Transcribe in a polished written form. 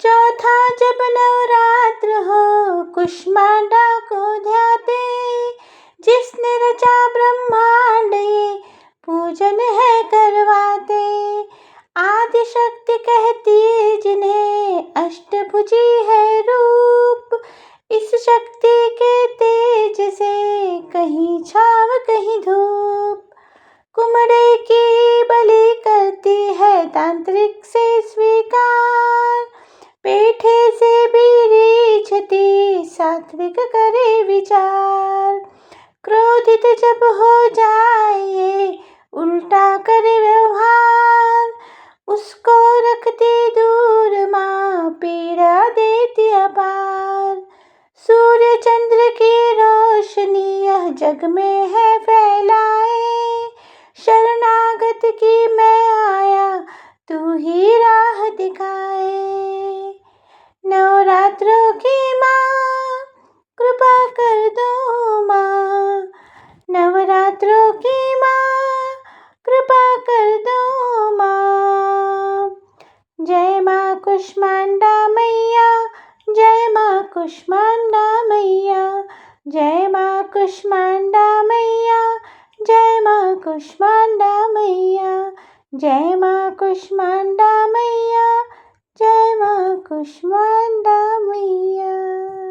चौथा जब नवरात्र हो कुष्मांडा को ध्याते, जिसने रचा ब्रह्मांड ये पूजन है करवाते। आदि शक्ति कहती जिन्हें अष्टभुजी है रूप, इस शक्ति के तेज से कहीं छाव कहीं धूप। कुमड़े की बलि करती है तांत्रिक से स्वीकार, पेठे से भी रीछती सात्विक करे विचार। क्रोधित जब हो जाए उल्टा करे व्यवहार, उसको रखती दूर माँ पीड़ा देती अपार। सूर्य चंद्र की रोशनी यह जग में है फैलाए, शरणागत की मैं आया तू ही राह दिखाए। नवरात्रों की माँ कृपा कर दो माँ, नवरात्रों की माँ कृपा कर दो माँ। जय माँ कुष्मांडा मैया, जय माँ कुष्मांडा मैया, जय माँ कुष्मांडा मैया, जय माँ कुष्मांडा मैया, जय माँ कुष्मांडा मैया, जय माँ कुष्मांडा मैया।